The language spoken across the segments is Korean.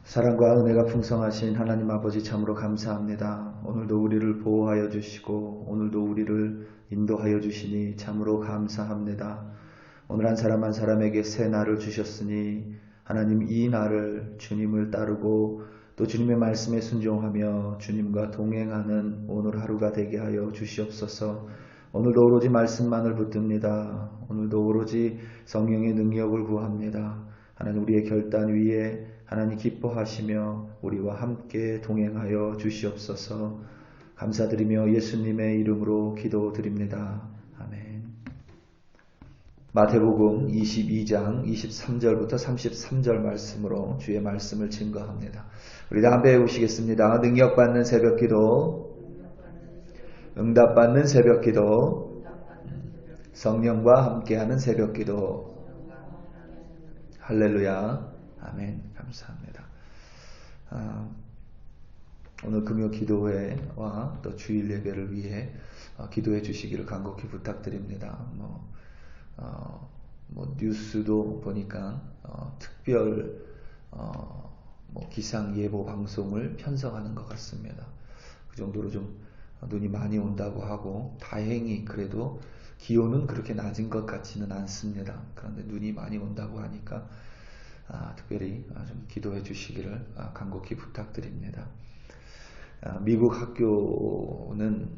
사랑과 은혜가 풍성하신 하나님 아버지 참으로 감사합니다. 오늘도 우리를 보호하여 주시고 오늘도 우리를 인도하여 주시니 참으로 감사합니다. 오늘 한 사람 한 사람에게 새 날을 주셨으니 하나님 이 날을 주님을 따르고 또 주님의 말씀에 순종하며 주님과 동행하는 오늘 하루가 되게 하여 주시옵소서. 오늘도 오로지 말씀만을 붙듭니다. 오늘도 오로지 성령의 능력을 구합니다. 하나님 우리의 결단 위에 하나님 기뻐하시며 우리와 함께 동행하여 주시옵소서. 감사드리며 예수님의 이름으로 기도드립니다. 아멘. 마태복음 22장 23절부터 33절 말씀으로 주의 말씀을 증거합니다. 우리 다 함께 배우시겠습니다. 능력받는 새벽기도, 응답받는 새벽기도, 성령과 함께하는 새벽기도. 할렐루야. 아멘. 감사합니다. 오늘 금요 기도회와 또 주일 예배를 위해 기도해 주시기를 간곡히 부탁드립니다. 뉴스도 보니까 특별 기상 예보 방송을 편성하는 것 같습니다. 그 정도로 좀 눈이 많이 온다고 하고, 다행히 그래도 기온은 그렇게 낮은 것 같지는 않습니다. 그런데 눈이 많이 온다고 하니까 특별히 좀 기도해 주시기를 간곡히 부탁드립니다. 미국 학교는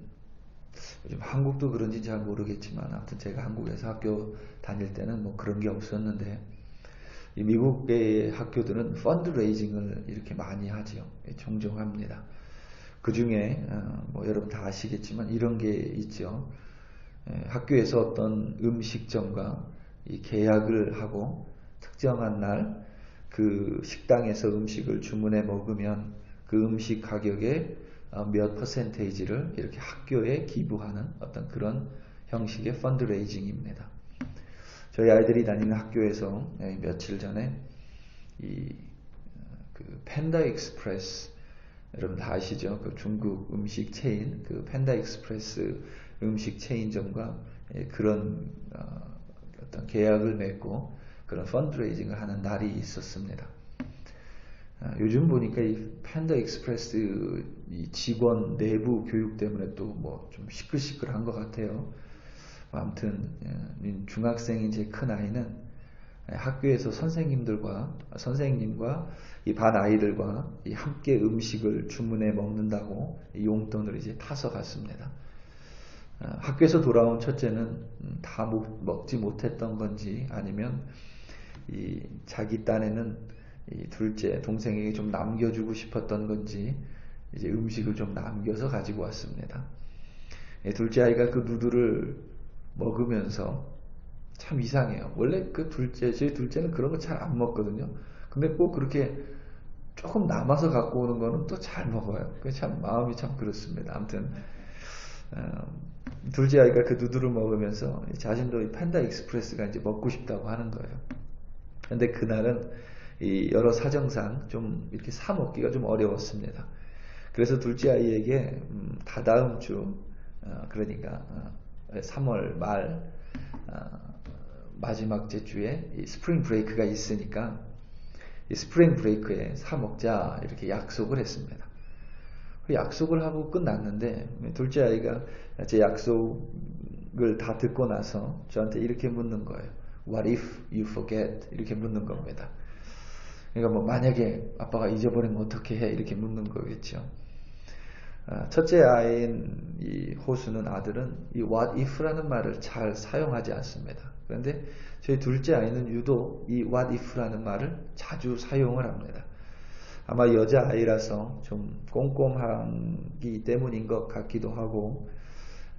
요즘 한국도 그런지 잘 모르겠지만 아무튼 제가 한국에서 학교 다닐 때는 뭐 그런 게 없었는데, 이 미국의 학교들은 펀드레이징을 이렇게 많이 하죠. 종종 합니다. 그 중에 여러분 다 아시겠지만 이런 게 있죠. 학교에서 어떤 음식점과 이 계약을 하고 특정한 날 그 식당에서 음식을 주문해 먹으면 그 음식 가격의 몇 퍼센테이지를 이렇게 학교에 기부하는 어떤 그런 형식의 펀드레이징입니다. 저희 아이들이 다니는 학교에서 며칠 전에 그 팬다 익스프레스, 여러분 다 아시죠? 그 중국 음식 체인, 그 팬다 익스프레스 음식 체인점과 그런 어떤 계약을 맺고 그런 펀드레이징을 하는 날이 있었습니다. 요즘 보니까 이 팬다 익스프레스 이 직원 내부 교육 때문에 또 뭐 좀 시끌시끌한 것 같아요. 아무튼 중학생인 제 큰 아이는 학교에서 선생님과 이 반 아이들과 함께 음식을 주문해 먹는다고 용돈을 이제 타서 갔습니다. 학교에서 돌아온 첫째는 다 먹지 못했던 건지 아니면 자기 딴에는 둘째 동생에게 좀 남겨주고 싶었던 건지 이제 음식을 좀 남겨서 가지고 왔습니다. 둘째 아이가 그 누들을 먹으면서 참 이상해요. 원래 제 둘째는 그런 거 잘 안 먹거든요. 근데 꼭 그렇게 조금 남아서 갖고 오는 거는 또 잘 먹어요. 참 마음이 참 그렇습니다. 아무튼 둘째 아이가 그 누들을 먹으면서 자신도 이 팬다 익스프레스가 이제 먹고 싶다고 하는 거예요. 근데 그날은 이 여러 사정상 좀 이렇게 사 먹기가 좀 어려웠습니다. 그래서 둘째 아이에게 다다음 주, 그러니까 3월 말 마지막 주에 이 스프링 브레이크가 있으니까 이 스프링 브레이크에 사 먹자 이렇게 약속을 했습니다. 약속을 하고 끝났는데 둘째 아이가 제 약속을 다 듣고 나서 저한테 이렇게 묻는 거예요. What if you forget? 이렇게 묻는 겁니다. 그러니까 만약에 아빠가 잊어버리면 어떻게 해? 이렇게 묻는 거겠죠. 첫째 아이인 이 호수는 아들은 이 what if라는 말을 잘 사용하지 않습니다. 그런데 저희 둘째 아이는 유독 이 what if라는 말을 자주 사용을 합니다. 아마 여자아이라서 좀 꼼꼼하기 때문인 것 같기도 하고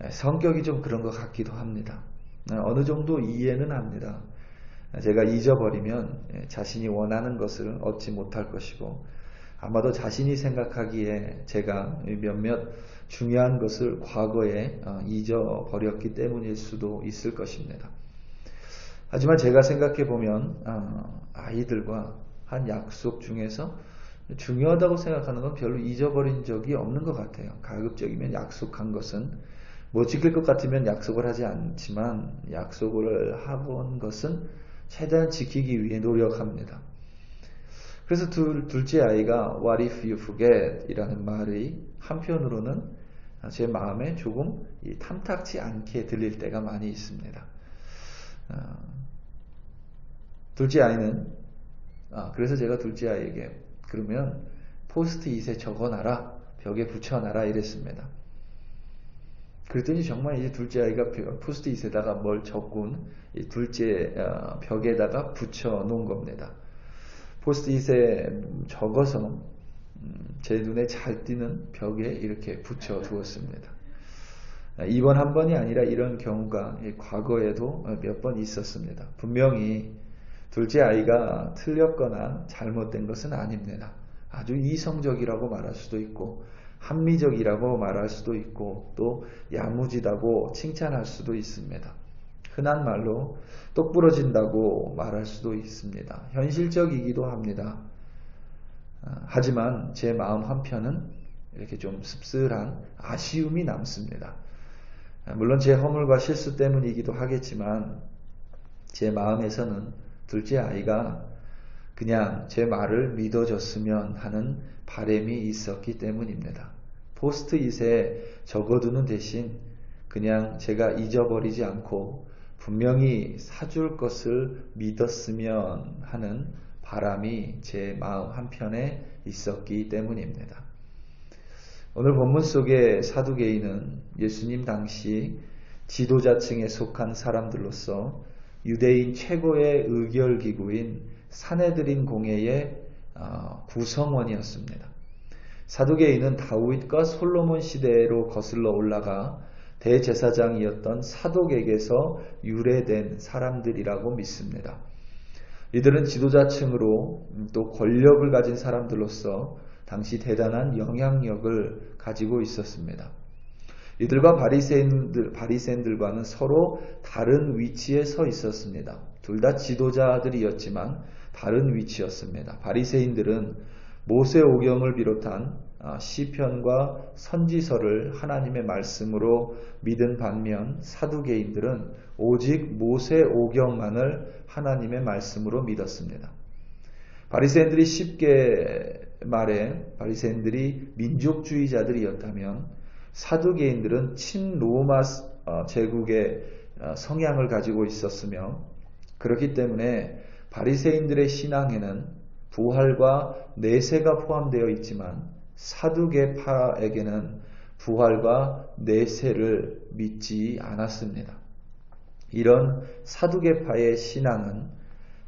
성격이 좀 그런 것 같기도 합니다. 어느 정도 이해는 합니다. 제가 잊어버리면 자신이 원하는 것을 얻지 못할 것이고 아마도 자신이 생각하기에 제가 몇몇 중요한 것을 과거에 잊어버렸기 때문일 수도 있을 것입니다. 하지만 제가 생각해보면 아이들과 한 약속 중에서 중요하다고 생각하는 건 별로 잊어버린 적이 없는 것 같아요. 가급적이면 약속한 것은 지킬 것 같으면 약속을 하지 않지만 약속을 하본 것은 최대한 지키기 위해 노력합니다. 그래서 둘째 아이가 What if you forget? 이라는 말이 한편으로는 제 마음에 조금 탐탁치 않게 들릴 때가 많이 있습니다. 둘째 아이는 그래서 제가 둘째 아이에게 그러면 포스트잇에 적어놔라, 벽에 붙여놔라 이랬습니다. 그랬더니 정말 이제 둘째 아이가 포스트잇에다가 뭘 적군 둘째 벽에다가 붙여 놓은 겁니다. 포스트잇에 적어서 제 눈에 잘 띄는 벽에 이렇게 붙여 두었습니다. 이번 한 번이 아니라 이런 경우가 과거에도 몇 번 있었습니다. 분명히 둘째 아이가 틀렸거나 잘못된 것은 아닙니다. 아주 이성적이라고 말할 수도 있고 합리적이라고 말할 수도 있고 또 야무지다고 칭찬할 수도 있습니다. 흔한 말로 똑부러진다고 말할 수도 있습니다. 현실적이기도 합니다. 하지만 제 마음 한편은 이렇게 좀 씁쓸한 아쉬움이 남습니다. 물론 제 허물과 실수 때문이기도 하겠지만 제 마음에서는 둘째 아이가 그냥 제 말을 믿어줬으면 하는 바람이 있었기 때문입니다. 포스트잇에 적어두는 대신 그냥 제가 잊어버리지 않고 분명히 사줄 것을 믿었으면 하는 바람이 제 마음 한편에 있었기 때문입니다. 오늘 본문 속의 사두개인은 예수님 당시 지도자층에 속한 사람들로서 유대인 최고의 의결기구인 사내드린 공회의 구성원이었습니다. 사두개인은 다윗과 솔로몬 시대로 거슬러 올라가 대제사장이었던 사독에게서 유래된 사람들이라고 믿습니다. 이들은 지도자층으로 또 권력을 가진 사람들로서 당시 대단한 영향력을 가지고 있었습니다. 이들과 바리새인들과는 서로 다른 위치에 서 있었습니다. 둘 다 지도자들이었지만 다른 위치였습니다. 바리새인들은 모세오경을 비롯한 시편과 선지서를 하나님의 말씀으로 믿은 반면 사두개인들은 오직 모세오경만을 하나님의 말씀으로 믿었습니다. 바리새인들이 쉽게 말해 바리새인들이 민족주의자들이었다면 사두개인들은 친로마 제국의 성향을 가지고 있었으며 그렇기 때문에 바리새인들의 신앙에는 부활과 내세가 포함되어 있지만 사두개파에게는 부활과 내세를 믿지 않았습니다. 이런 사두개파의 신앙은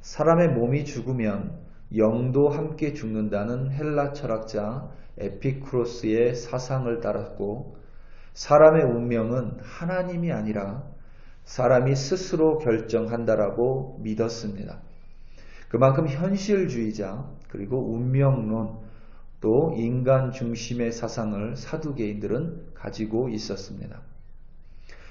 사람의 몸이 죽으면 영도 함께 죽는다는 헬라 철학자 에피쿠로스의 사상을 따랐고 사람의 운명은 하나님이 아니라 사람이 스스로 결정한다라고 믿었습니다. 그만큼 현실주의자 그리고 운명론 또 인간 중심의 사상을 사두개인들은 가지고 있었습니다.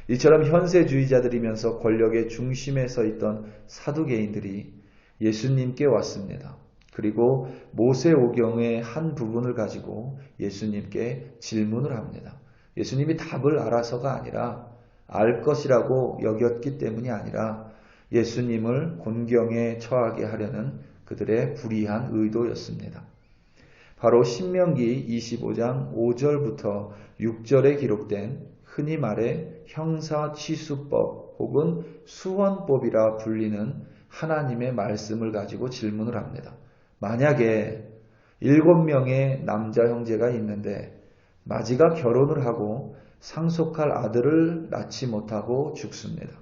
이처럼 현세주의자들이면서 권력의 중심에 서 있던 사두개인들이 예수님께 왔습니다. 그리고 모세오경의 한 부분을 가지고 예수님께 질문을 합니다. 예수님이 답을 알아서가 아니라 알 것이라고 여겼기 때문이 아니라 예수님을 곤경에 처하게 하려는 그들의 불의한 의도였습니다. 바로 신명기 25장 5절부터 6절에 기록된 흔히 말해 형사취수법 혹은 수원법이라 불리는 하나님의 말씀을 가지고 질문을 합니다. 만약에 7명의 남자 형제가 있는데 마지가 결혼을 하고 상속할 아들을 낳지 못하고 죽습니다.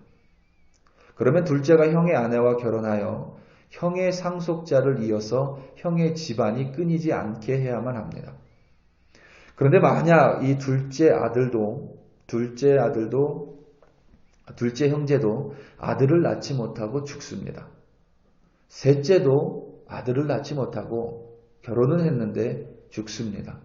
그러면 둘째가 형의 아내와 결혼하여 형의 상속자를 이어서 형의 집안이 끊이지 않게 해야만 합니다. 그런데 만약 이 둘째 형제도 아들을 낳지 못하고 죽습니다. 셋째도 아들을 낳지 못하고 결혼은 했는데 죽습니다.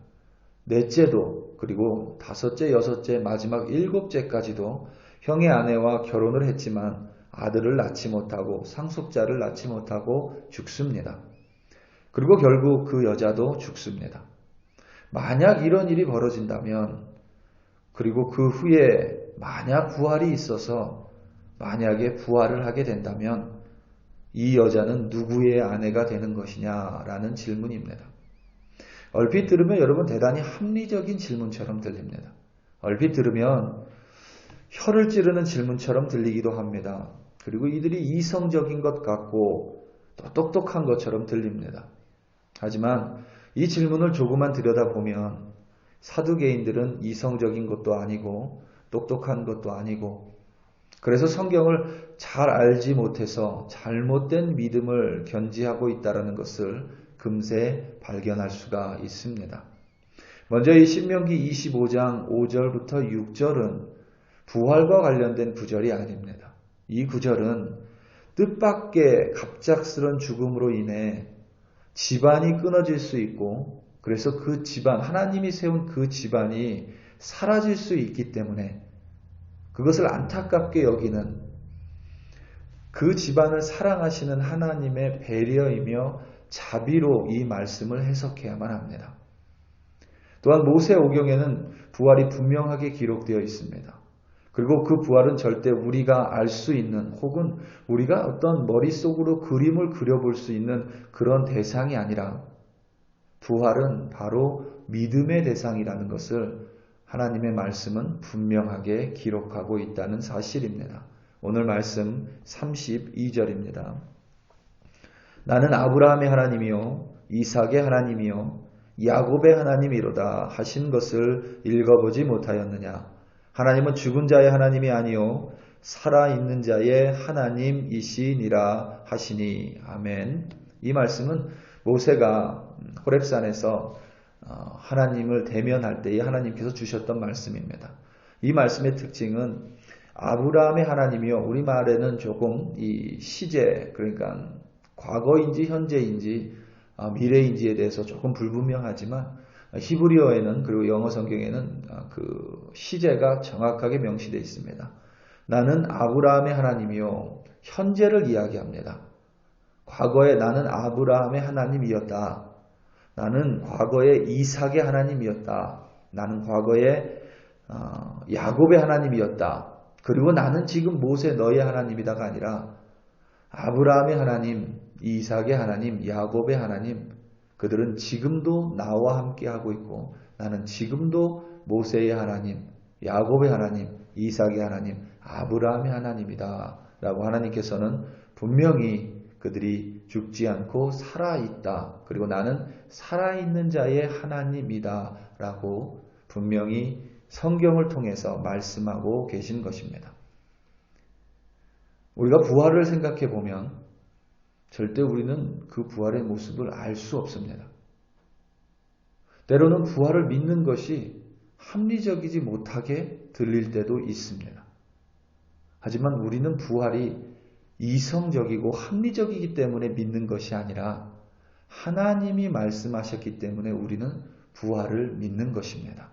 넷째도 그리고 다섯째, 여섯째, 마지막 7째까지도 형의 아내와 결혼을 했지만 아들을 낳지 못하고 상속자를 낳지 못하고 죽습니다. 그리고 결국 그 여자도 죽습니다. 만약 이런 일이 벌어진다면 그리고 그 후에 만약 부활이 있어서 만약에 부활을 하게 된다면 이 여자는 누구의 아내가 되는 것이냐라는 질문입니다. 얼핏 들으면 여러분 대단히 합리적인 질문처럼 들립니다. 얼핏 들으면 혀를 찌르는 질문처럼 들리기도 합니다. 그리고 이들이 이성적인 것 같고 또 똑똑한 것처럼 들립니다. 하지만 이 질문을 조금만 들여다보면 사두개인들은 이성적인 것도 아니고 똑똑한 것도 아니고 그래서 성경을 잘 알지 못해서 잘못된 믿음을 견지하고 있다는 것을 금세 발견할 수가 있습니다. 먼저 이 신명기 25장 5절부터 6절은 부활과 관련된 구절이 아닙니다. 이 구절은 뜻밖의 갑작스런 죽음으로 인해 집안이 끊어질 수 있고 그래서 그 집안, 하나님이 세운 그 집안이 사라질 수 있기 때문에 그것을 안타깝게 여기는 그 집안을 사랑하시는 하나님의 배려이며 자비로 이 말씀을 해석해야만 합니다. 또한 모세오경에는 부활이 분명하게 기록되어 있습니다. 그리고 그 부활은 절대 우리가 알 수 있는 혹은 우리가 어떤 머릿속으로 그림을 그려볼 수 있는 그런 대상이 아니라 부활은 바로 믿음의 대상이라는 것을 하나님의 말씀은 분명하게 기록하고 있다는 사실입니다. 오늘 말씀 32절입니다. 나는 아브라함의 하나님이요 이삭의 하나님이요 야곱의 하나님이로다 하신 것을 읽어보지 못하였느냐. 하나님은 죽은 자의 하나님이 아니요 살아있는 자의 하나님이시니라 하시니. 아멘. 이 말씀은 모세가 호렙산에서 하나님을 대면할 때에 하나님께서 주셨던 말씀입니다. 이 말씀의 특징은 아브라함의 하나님이요, 우리말에는 조금 이 시제, 그러니까 과거인지 현재인지 미래인지에 대해서 조금 불분명하지만 히브리어에는 그리고 영어 성경에는 그 시제가 정확하게 명시되어 있습니다. 나는 아브라함의 하나님이요, 현재를 이야기합니다. 과거에 나는 아브라함의 하나님이었다. 나는 과거에 이삭의 하나님이었다. 나는 과거에 야곱의 하나님이었다. 그리고 나는 지금 모세 너의 하나님이다가 아니라 아브라함의 하나님, 이삭의 하나님, 야곱의 하나님, 그들은 지금도 나와 함께하고 있고 나는 지금도 모세의 하나님, 야곱의 하나님, 이삭의 하나님, 아브라함의 하나님이다 라고 하나님께서는 분명히 그들이 죽지 않고 살아있다. 그리고 나는 살아있는 자의 하나님이다 라고 분명히 성경을 통해서 말씀하고 계신 것입니다. 우리가 부활을 생각해 보면 절대 우리는 그 부활의 모습을 알 수 없습니다. 때로는 부활을 믿는 것이 합리적이지 못하게 들릴 때도 있습니다. 하지만 우리는 부활이 이성적이고 합리적이기 때문에 믿는 것이 아니라 하나님이 말씀하셨기 때문에 우리는 부활을 믿는 것입니다.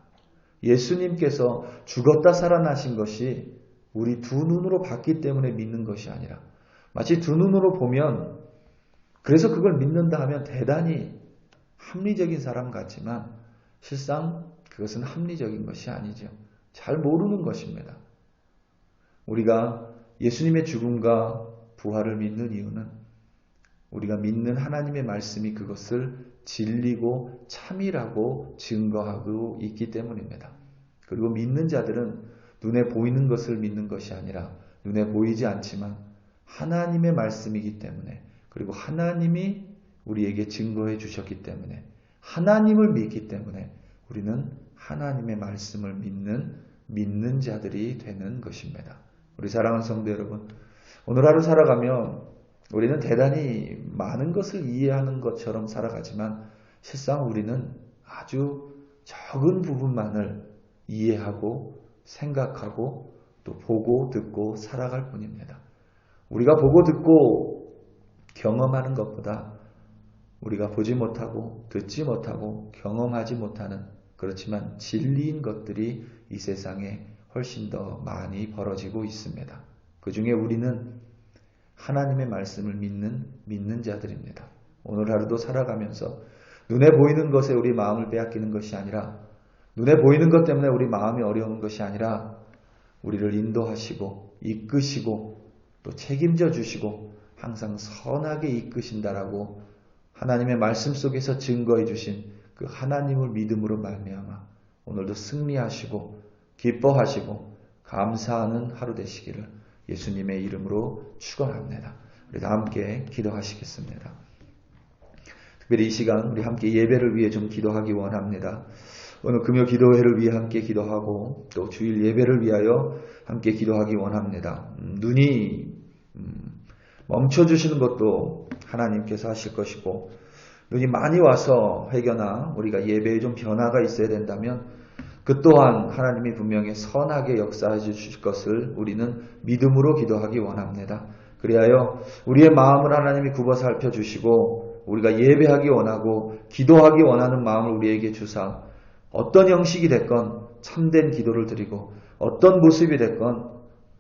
예수님께서 죽었다 살아나신 것이 우리 두 눈으로 봤기 때문에 믿는 것이 아니라 마치 두 눈으로 보면 그래서 그걸 믿는다 하면 대단히 합리적인 사람 같지만 실상 그것은 합리적인 것이 아니죠. 잘 모르는 것입니다. 우리가 예수님의 죽음과 부활을 믿는 이유는 우리가 믿는 하나님의 말씀이 그것을 진리고 참이라고 증거하고 있기 때문입니다. 그리고 믿는 자들은 눈에 보이는 것을 믿는 것이 아니라 눈에 보이지 않지만 하나님의 말씀이기 때문에 그리고 하나님이 우리에게 증거해 주셨기 때문에 하나님을 믿기 때문에 우리는 하나님의 말씀을 믿는 자들이 되는 것입니다. 우리 사랑하는 성도 여러분, 오늘 하루 살아가면 우리는 대단히 많은 것을 이해하는 것처럼 살아가지만 실상 우리는 아주 적은 부분만을 이해하고 생각하고 또 보고 듣고 살아갈 뿐입니다. 우리가 보고 듣고 경험하는 것보다 우리가 보지 못하고 듣지 못하고 경험하지 못하는 그렇지만 진리인 것들이 이 세상에 훨씬 더 많이 벌어지고 있습니다. 그 중에 우리는 하나님의 말씀을 믿는 자들입니다. 오늘 하루도 살아가면서 눈에 보이는 것에 우리 마음을 빼앗기는 것이 아니라 눈에 보이는 것 때문에 우리 마음이 어려운 것이 아니라 우리를 인도하시고 이끄시고 또 책임져 주시고 항상 선하게 이끄신다라고 하나님의 말씀 속에서 증거해 주신 그 하나님을 믿음으로 말미암아 오늘도 승리하시고 기뻐하시고 감사하는 하루 되시기를 예수님의 이름으로 축원합니다. 우리 다 함께 기도하시겠습니다. 특별히 이 시간 우리 함께 예배를 위해 좀 기도하기 원합니다. 오늘 금요 기도회를 위해 함께 기도하고 또 주일 예배를 위하여 함께 기도하기 원합니다. 눈이 멈춰주시는 것도 하나님께서 하실 것이고 눈이 많이 와서 회개나 우리가 예배에 좀 변화가 있어야 된다면 그 또한 하나님이 분명히 선하게 역사해 주실 것을 우리는 믿음으로 기도하기 원합니다. 그리하여 우리의 마음을 하나님이 굽어 살펴주시고 우리가 예배하기 원하고 기도하기 원하는 마음을 우리에게 주사 어떤 형식이 됐건 참된 기도를 드리고 어떤 모습이 됐건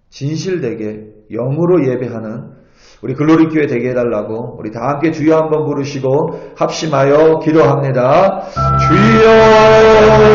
진실되게 영으로 예배하는 우리 글로리교회 되게 해달라고 우리 다 함께 주여 한번 부르시고 합심하여 기도합니다. 주여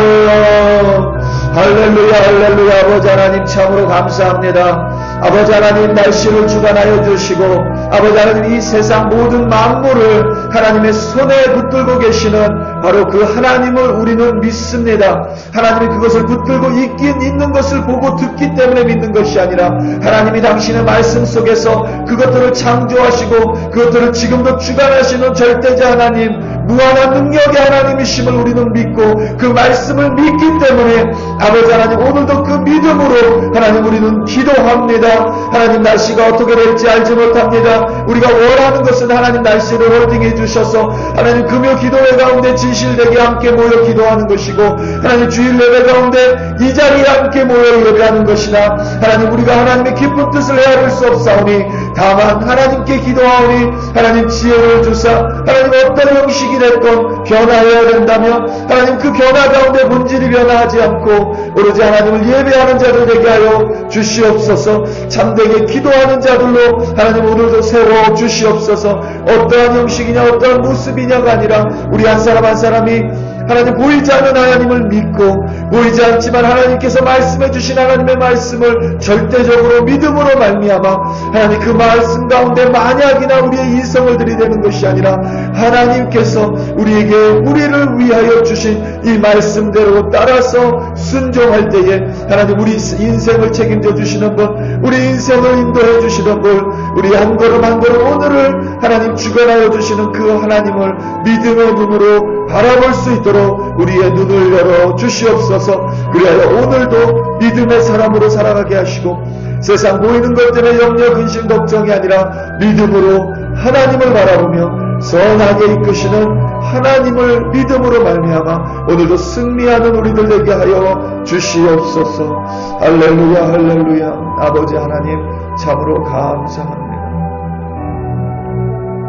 할렐루야 할렐루야. 아버지 하나님 참으로 감사합니다. 아버지 하나님 날씨를 주관하여 주시고 아버지 하나님 이 세상 모든 만물을 하나님의 손에 붙들고 계시는 바로 그 하나님을 우리는 믿습니다. 하나님이 그것을 붙들고 있긴 있는 것을 보고 듣기 때문에 믿는 것이 아니라 하나님이 당신의 말씀 속에서 그것들을 창조하시고 그것들을 지금도 주관하시는 절대자 하나님, 무한한 능력의 하나님이심을 우리는 믿고 그 말씀을 믿기 때문에 아버지 하나님 오늘도 그 믿음으로 하나님 우리는 기도합니다. 하나님 날씨가 어떻게 될지 알지 못합니다. 우리가 원하는 것은 하나님 날씨를 홀딩해 주셔서 하나님 금요 기도회 가운데 진실되게 함께 모여 기도하는 것이고 하나님 주일 예배 가운데 이 자리에 함께 모여 예배하는 것이나 하나님 우리가 하나님의 깊은 뜻을 헤아릴 수 없사오니 다만 하나님께 기도하오니 하나님 지혜를 주사 하나님 어떤 형식이 됐건 변화해야 된다며 하나님 그 변화 가운데 본질이 변화하지 않고 오로지 하나님을 예배하는 자들 되게 하여 주시옵소서. 참되게 기도하는 자들로 하나님 오늘도 세워 주시옵소서. 어떠한 형식이냐 어떠한 모습이냐가 아니라 우리 한 사람 한 사람이 하나님 보이지 않는 하나님을 믿고 보이지 않지만 하나님께서 말씀해 주신 하나님의 말씀을 절대적으로 믿음으로 말미암아 하나님 그 말씀 가운데 만약이나 우리의 인성을 들이대는 것이 아니라 하나님께서 우리에게 우리를 위하여 주신 이 말씀대로 따라서 순종할 때에 하나님 우리 인생을 책임져 주시는 분, 우리 인생을 인도해 주시는 분, 우리 한 걸음 한 걸음 오늘을 하나님 주관하여 주시는 그 하나님을 믿음의 눈으로 바라볼 수 있도록 우리의 눈을 열어 주시옵소서. 그리하여 오늘도 믿음의 사람으로 살아가게 하시고 세상 보이는 것 때문에 염려 근심 걱정이 아니라 믿음으로 하나님을 바라보며 선하게 이끄시는 하나님을 믿음으로 말미암아 오늘도 승리하는 우리들 되게 하여 주시옵소서. 할렐루야 할렐루야. 아버지 하나님 참으로 감사합니다.